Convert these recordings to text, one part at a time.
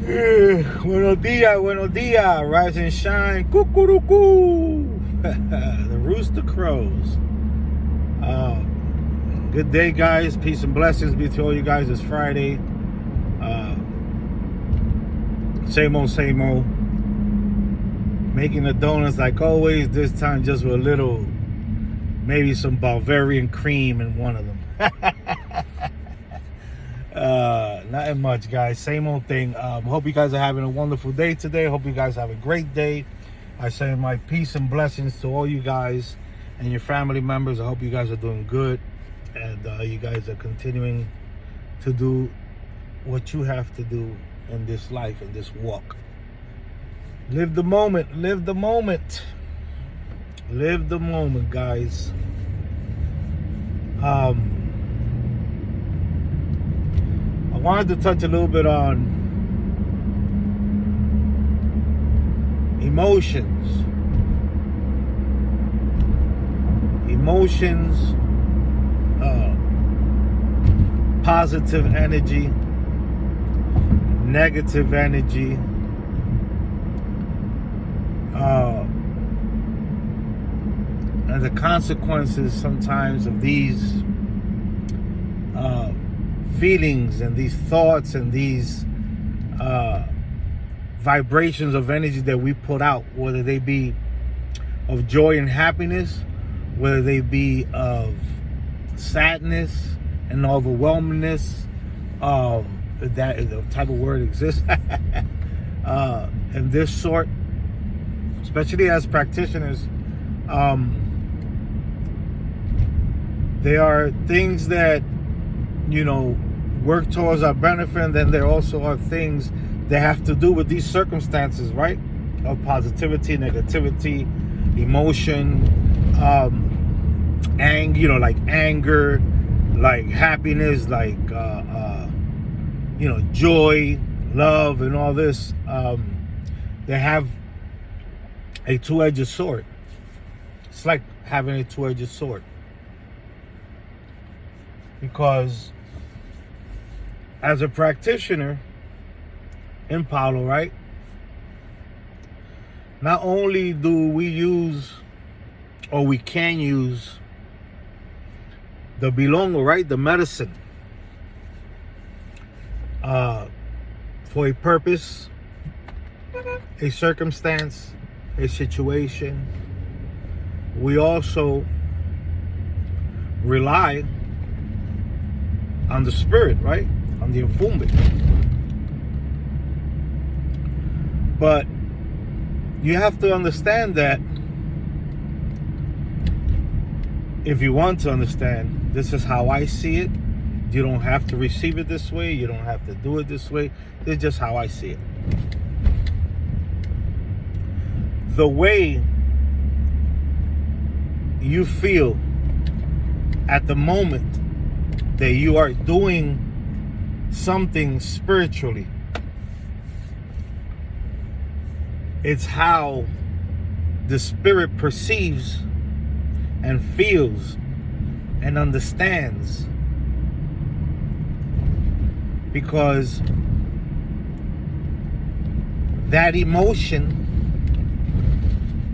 Buenos dias, rise and shine, cuckoo. The rooster crows. Good day, guys. Peace and blessings be to all you guys. It's Friday. Same old. Making the donuts like always. This time just with a little, maybe some Bavarian cream in one of them. Nothing much, guys. Same old thing. Hope you guys are having a wonderful day today. Hope you guys have a great day. I send my peace and blessings to all you guys and your family members. I hope you guys are doing good, and you guys are continuing to do what you have to do in this life, in this walk. Live the moment, guys. I wanted to touch a little bit on emotions, positive energy, negative energy, and the consequences sometimes of these feelings and these thoughts and these vibrations of energy that we put out, whether they be of joy and happiness, whether they be of sadness and overwhelmingness, that is the type of word exists, and this sort, especially as practitioners, there are things that, work towards our benefit, and then there also are things that have to do with these circumstances, right? Of positivity, negativity, emotion, like anger, like happiness, like joy, love, and all this. They have a two-edged sword. It's like having a two-edged sword, because as a practitioner in Palo, right? Not only do we use, or we can use, the bilongo, right? The medicine, for a purpose, a circumstance, a situation. We also rely on the spirit, right? On the infumbe. But you have to understand that if you want to understand, this is how I see it. You don't have to receive it this way. You don't have to do it this way. It's just how I see it. The way you feel at the moment that you are doing something spiritually, it's how the spirit perceives and feels and understands, because that emotion,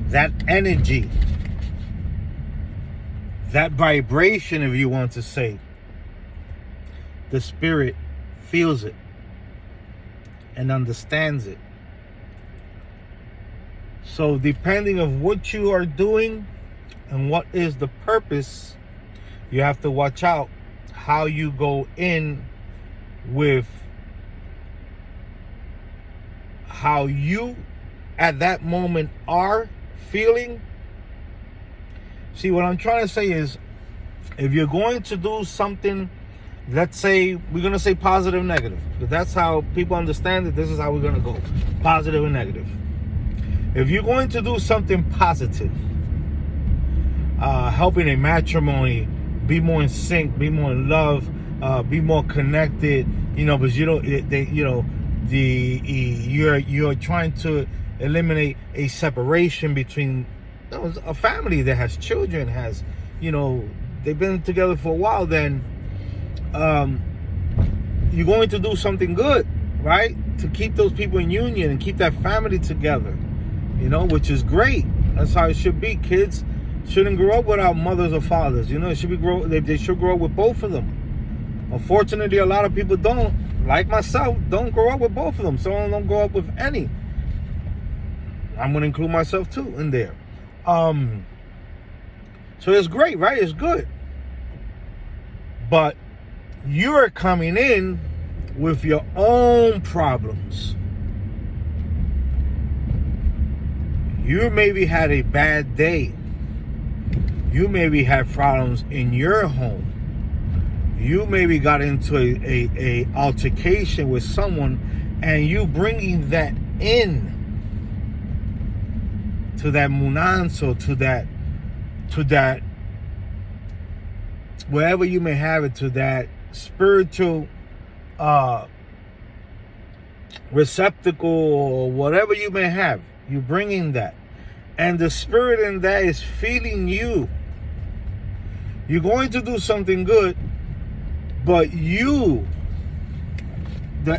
that energy, that vibration, if you want to say, the spirit feels it and understands it. So depending of what you are doing and what is the purpose, you have to watch out how you go in with how you at that moment are feeling. See, what I'm trying to say is, if you're going to do something, let's say, we're going to say positive, negative, because that's how people understand it. This is how we're going to go, positive and negative. If you're going to do something positive, helping a matrimony, be more in sync, be more in love, be more connected, but you're trying to eliminate a separation between a family that has children, has, they've been together for a while, then you're going to do something good. right? To keep those people in union and keep that family together, which is great. That's how it should be. Kids shouldn't grow up without mothers or fathers. It should they should grow up with both of them. Unfortunately, a lot of people don't, like myself, don't grow up with both of them. Some of them don't grow up with any. I'm going to include myself too in there. So it's great, right? It's good. But you're coming in with your own problems. You maybe had a bad day. You maybe had problems in your home. You maybe got into a altercation with someone, and you bringing that in to that munanso, to that wherever you may have it, to that spiritual receptacle or whatever you may have. You bringing that, and the spirit in that is feeding you. You're going to do something good, but the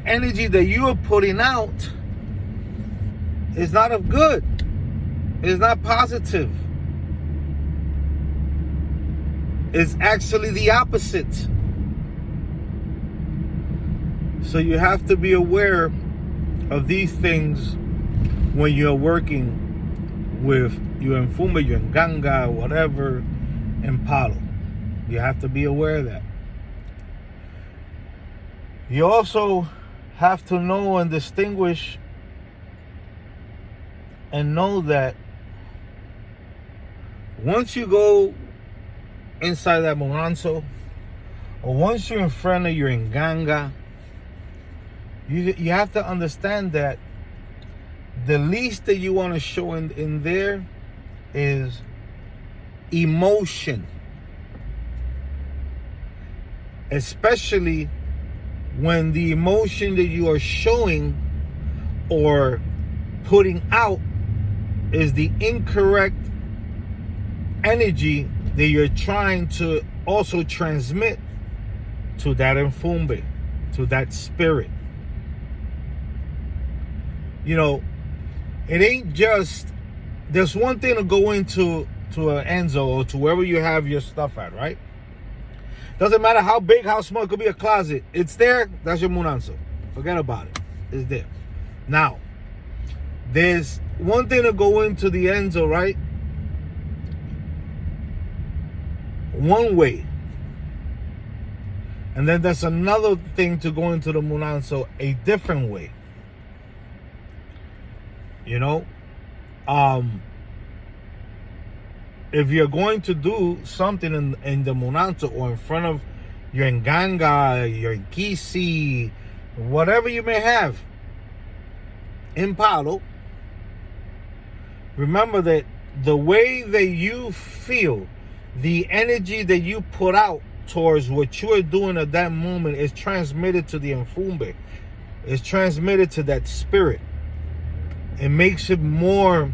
energy that you are putting out is not of good. It's not positive. It's actually the opposite. So you have to be aware of these things when you're working with your Mfumba, your Nganga, whatever, and Palo. You have to be aware of that. You also have to know and distinguish and know that once you go inside that Monanso, or once you're in front of your Nganga, you have to understand that the least that you want to show in there is emotion. Especially when the emotion that you are showing or putting out is the incorrect energy that you're trying to also transmit to that Mfumbe, to that spirit. It ain't just, there's one thing to go into an Enzo or to wherever you have your stuff at, right? Doesn't matter how big, how small, it could be a closet. It's there, that's your Munanso. Forget about it. It's there. Now, there's one thing to go into the Enzo, right? One way. And then there's another thing to go into the Munanso a different way. If you're going to do something in the Munanso or in front of your Nganga, your Nkisi, whatever you may have in Palo, remember that the way that you feel, the energy that you put out towards what you are doing at that moment is transmitted to the Mfumbe. It's transmitted to that spirit. It makes it more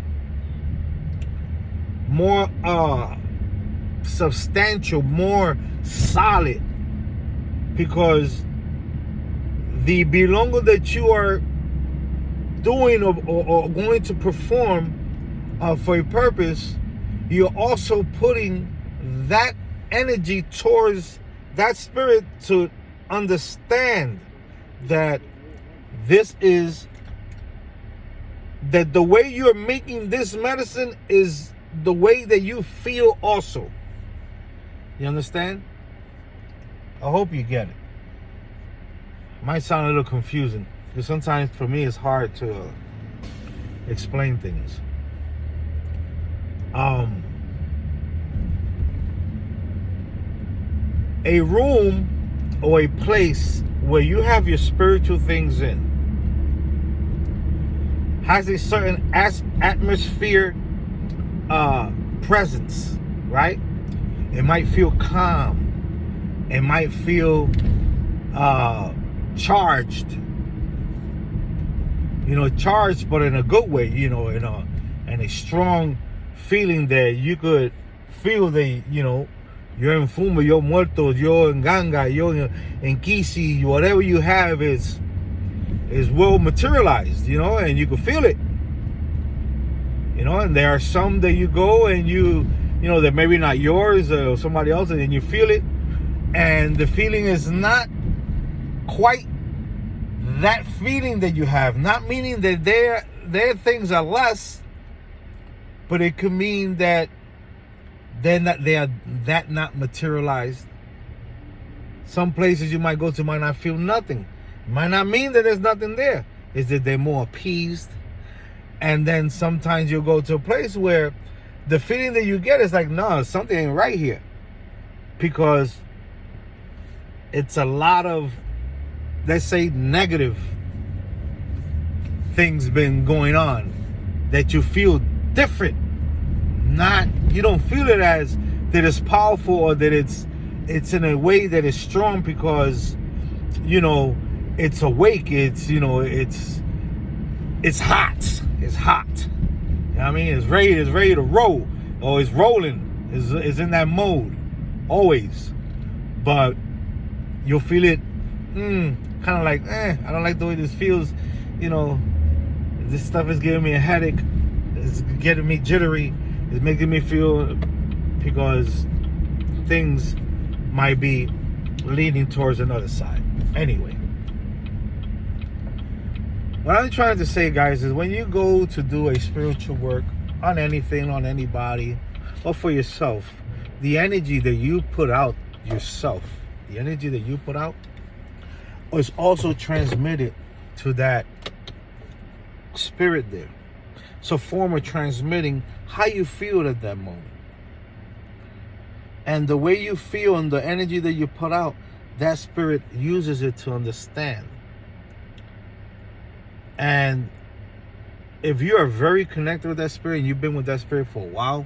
substantial, more solid, because the bilongo that you are doing or going to perform for a purpose, you're also putting that energy towards that spirit to understand that that the way you're making this medicine is the way that you feel also. You understand? I hope you get it. Might sound a little confusing, because sometimes for me it's hard to explain things. A room or a place where you have your spiritual things in has a certain atmosphere, presence, right? It might feel calm. It might feel charged. Charged, but in a good way. In a strong feeling that you could feel that you're in Fuma, you're Muertos, you're in Nganga, you're in Nkisi, whatever you have is is well materialized, you know, and you can feel it. You know, and there are some that you go and you know, that maybe not yours or somebody else, and you feel it, and the feeling is not quite that feeling that you have. Not meaning that their things are less, but it could mean that they are that not materialized. Some places you might go to might not feel nothing. It might not mean that there's nothing there. It's that they're more appeased. And then sometimes you'll go to a place where the feeling that you get is like, no, something ain't right here. Because it's a lot of, let's say, negative things been going on that you feel different. You don't feel it as that it's powerful or that it's in a way that is strong because, you know, it's awake. It's, you know, it's hot. It's hot. You know what I mean? It's ready to roll. Or it's rolling. It's in that mode. Always. But you'll feel it kind of like, I don't like the way this feels. You know, this stuff is giving me a headache. It's getting me jittery. It's making me feel, because things might be leaning towards another side. Anyway. What I'm trying to say, guys, is when you go to do a spiritual work on anything, on anybody, or for yourself, the energy that you put out yourself, the energy that you put out is also transmitted to that spirit there. It's a form of transmitting how you feel at that moment. And the way you feel and the energy that you put out, that spirit uses it to understand. And if you are very connected with that spirit and you've been with that spirit for a while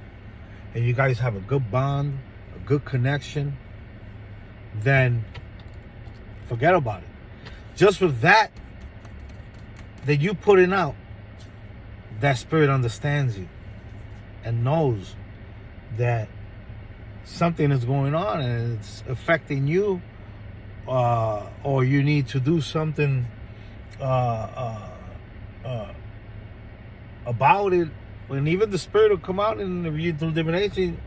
and you guys have a good bond, a good connection, then forget about it. Just with that you putting out, that spirit understands you and knows that something is going on and it's affecting you, or you need to do something about it. And even the spirit will come out and if you do divination,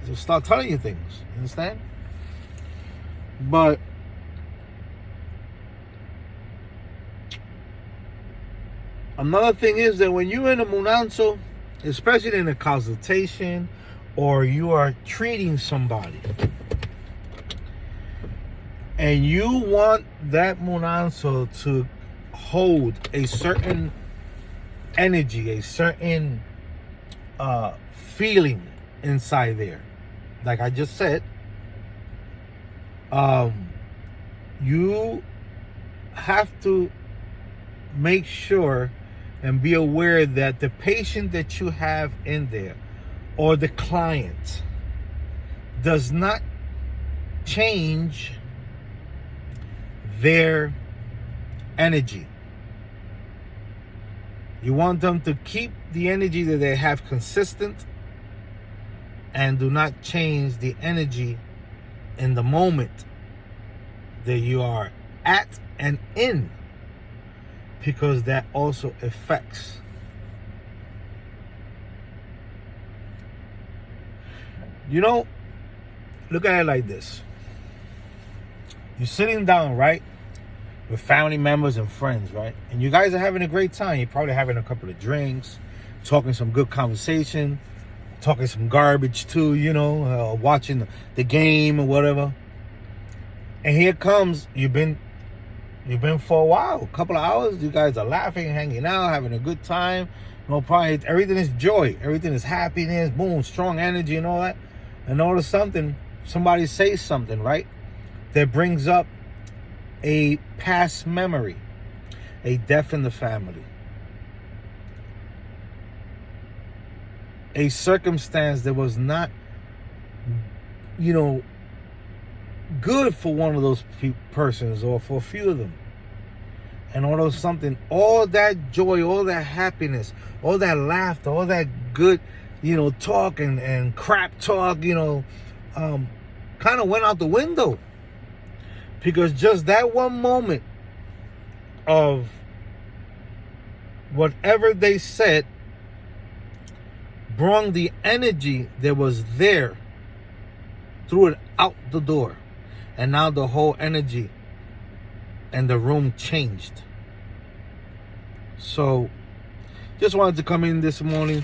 it'll start telling you things. You understand? But another thing is that when you're in a munanzo, especially in a consultation or you are treating somebody and you want that munanzo to hold a certain energy, a certain feeling inside there, like I just said, you have to make sure and be aware that the patient that you have in there or the client does not change their energy. You want them to keep the energy that they have consistent and do not change the energy in the moment that you are at and in, because that also affects. You know, look at it like this. You're sitting down, right, with family members and friends, right? And you guys are having a great time. You're probably having a couple of drinks, talking some good conversation, talking some garbage too, you know, watching the game or whatever. And here comes, you've been for a while, a couple of hours. You guys are laughing, hanging out, having a good time. No problem. Everything is joy. Everything is happiness. Boom, strong energy and all that. And all of a sudden, somebody says something, right, that brings up a past memory, a death in the family, a circumstance that was not, you know, good for one of those persons or for a few of them. And all of something, all that joy, all that happiness, all that laughter, all that good, you know, talk and crap talk, you know, kind of went out the window. Because just that one moment of whatever they said brought the energy that was there, threw it out the door. And now the whole energy and the room changed. So just wanted to come in this morning,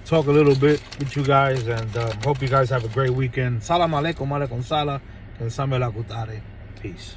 talk a little bit with you guys, and hope you guys have a great weekend. Salam alaikum, alaikum salam, and Peace.